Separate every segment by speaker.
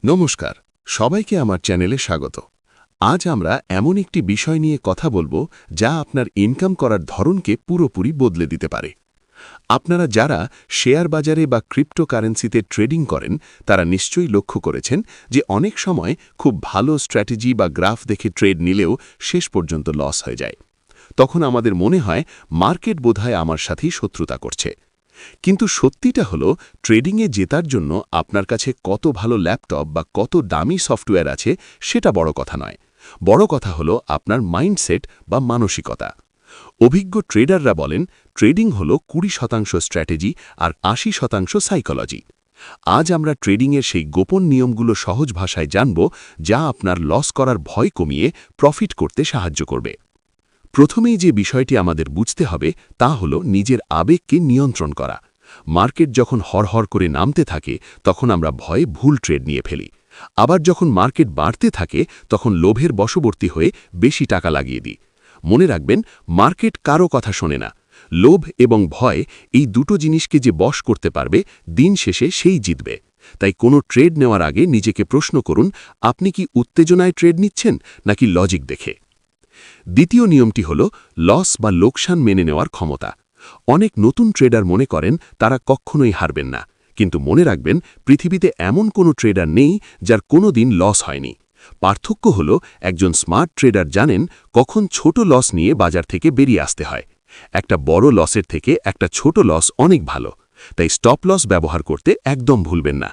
Speaker 1: নমস্কার, সবাইকে আমার চ্যানেলে স্বাগত। আজ আমরা এমন একটি বিষয় নিয়ে কথা বলবো যা আপনার ইনকাম করার ধরনকে পুরোপুরি বদলে দিতে পারে। আপনারা যারা শেয়ার বাজারে বা ক্রিপ্টোকারেন্সিতে ট্রেডিং করেন তারা নিশ্চয়ই লক্ষ্য করেছেন যে অনেক সময় খুব ভালো স্ট্র্যাটেজি বা গ্রাফ দেখে ট্রেড নিলেও শেষ পর্যন্ত লস হয়ে যায়। তখন আমাদের মনে হয় মার্কেট বোধহয় আমার সাথেই শত্রুতা করছে। কিন্তু সত্যিটা হলো ট্রেডিংয়ে জেতার জন্য আপনার কাছে কত ভালো ল্যাপটপ বা কত দামি সফটওয়্যার আছে সেটা বড় কথা নয়। বড় কথা হলো আপনার মাইন্ডসেট বা মানসিকতা। অভিজ্ঞ ট্রেডাররা বলেন ট্রেডিং হলো 20% স্ট্র্যাটেজি আর 80% সাইকোলজি। আজ আমরা ট্রেডিংয়ের সেই গোপন নিয়মগুলো সহজ ভাষায় জানব যা আপনার লস করার ভয় কমিয়ে প্রফিট করতে সাহায্য করবে। প্রথমেই যে বিষয়টি আমাদের বুঝতে হবে তা হল নিজের আবেগকে নিয়ন্ত্রণ করা। মার্কেট যখন হরহর করে নামতে থাকে তখন আমরা ভয়ে ভুল ট্রেড নিয়ে ফেলি। আবার যখন মার্কেট বাড়তে থাকে তখন লোভের বশবর্তী হয়ে বেশি টাকা লাগিয়ে দিই। মনে রাখবেন, মার্কেট কারো কথা শোনে না। লোভ এবং ভয় এই দুটো জিনিসকে যে বশ করতে পারবে দিন শেষে সেই জিতবে। তাই কোনো ট্রেড নেওয়ার আগে নিজেকে প্রশ্ন করুন, আপনি কি উত্তেজনায় ট্রেড নিচ্ছেন নাকি লজিক দেখে। দ্বিতীয় নিয়মটি হল লস বা লোকসান মেনে নেওয়ার ক্ষমতা। অনেক নতুন ট্রেডার মনে করেন তারা কখনোই হারবেন না, কিন্তু মনে রাখবেন পৃথিবীতে এমন কোনো ট্রেডার নেই যার কোনো দিন লস হয়নি। পার্থক্য হল একজন স্মার্ট ট্রেডার জানেন কখন ছোট লস নিয়ে বাজার থেকে বেরিয়ে আসতে হয়। একটা বড় লসের থেকে একটা ছোট লস অনেক ভালো, তাই স্টপ লস ব্যবহার করতে একদম ভুলবেন না।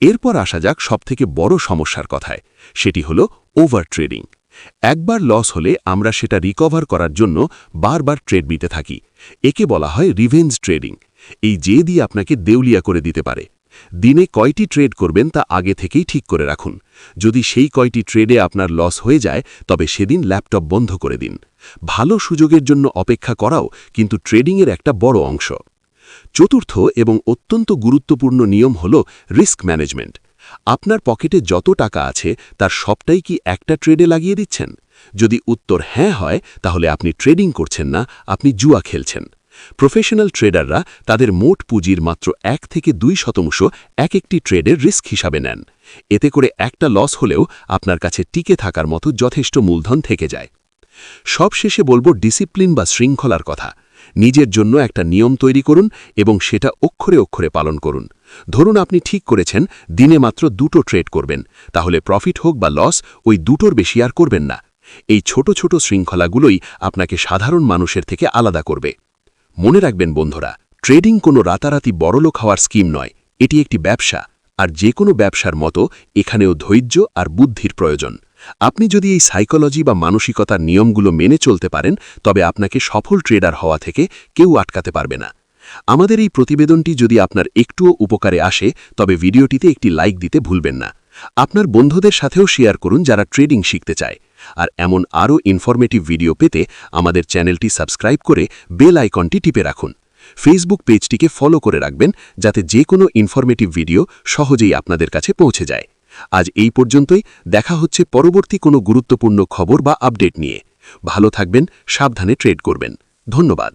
Speaker 1: এরপর আসা যাক সবথেকে বড় সমস্যার কথায়, সেটি হল ওভার ট্রেডিং। একবার লস হলে আমরা সেটা রিকভার করার জন্য বারবার ট্রেড নিতে থাকি। একে বলা হয় রিভেঞ্জ ট্রেডিং। এই জেদ দিয়ে আপনাকে দেউলিয়া করে দিতে পারে। দিনে কয়টি ট্রেড করবেন তা আগে থেকেই ঠিক করে রাখুন। যদি সেই কয়টি ট্রেডে আপনার লস হয়ে যায় তবে সেদিন ল্যাপটপ বন্ধ করে দিন। ভালো সুযোগের জন্য অপেক্ষা করাও কিন্তু ট্রেডিংয়ের একটা বড় অংশ। চতুর্থ এবং অত্যন্ত গুরুত্বপূর্ণ নিয়ম হল রিস্ক ম্যানেজমেন্ট। আপনার পকেটে যত টাকা আছে তার সবটাই কি একটা ট্রেডে লাগিয়ে দিচ্ছেন? যদি উত্তর হ্যাঁ হয় তাহলে আপনি ট্রেডিং করছেন না, আপনি জুয়া খেলছেন। প্রফেশনাল ট্রেডাররা তাদের মোট পুঁজির মাত্র 1 থেকে 2% এক একটি ট্রেডের রিস্ক হিসাবে নেন। এতে করে একটা লস হলেও আপনার কাছে টিকে থাকার মতো যথেষ্ট মূলধন থেকে যায়। সবশেষে বলবো ডিসিপ্লিন বা শৃঙ্খলার কথা। নিজের জন্য একটা নিয়ম তৈরি করুন এবং সেটা অক্ষরে অক্ষরে পালন করুন। ধরুন আপনি ঠিক করেছেন দিনে মাত্র 2টো ট্রেড করবেন, তাহলে প্রফিট হোক বা লস ওই 2টোর বেশি আর করবেন না। এই ছোট ছোট শৃঙ্খলাগুলোই আপনাকে সাধারণ মানুষের থেকে আলাদা করবে। মনে রাখবেন বন্ধুরা, ট্রেডিং কোনো রাতারাতি বড়লোক হওয়ার স্কিম নয়, এটি একটি ব্যবসা। আর যে কোনো ব্যবসার মতো এখানেও ধৈর্য আর বুদ্ধির প্রয়োজন। আপনি যদি এই সাইকোলজি বা মানসিকতার নিয়মগুলো মেনে চলতে পারেন তবে আপনাকে সফল ট্রেডার হওয়া থেকে কেউ আটকাতে পারবে না। আমাদের এই প্রতিবেদনটি যদি আপনার একটুও উপকারে আসে তবে ভিডিওটিতে একটি লাইক দিতে ভুলবেন না। আপনার বন্ধুদের সাথেও শেয়ার করুন যারা ট্রেডিং শিখতে চায়। আর এমন আরও ইনফরমেটিভ ভিডিও পেতে আমাদের চ্যানেলটি সাবস্ক্রাইব করে বেল আইকনটি টিপে রাখুন। ফেসবুক পেজটিকে ফলো করে রাখবেন যাতে যে কোনো ইনফরমেটিভ ভিডিও সহজেই আপনাদের কাছে পৌঁছে যায়। আজ এই পর্যন্তই, দেখা হচ্ছে পরবর্তী কোনো গুরুত্বপূর্ণ খবর বা আপডেট নিয়ে। ভালো থাকবেন, সাবধানে ট্রেড করবেন। ধন্যবাদ।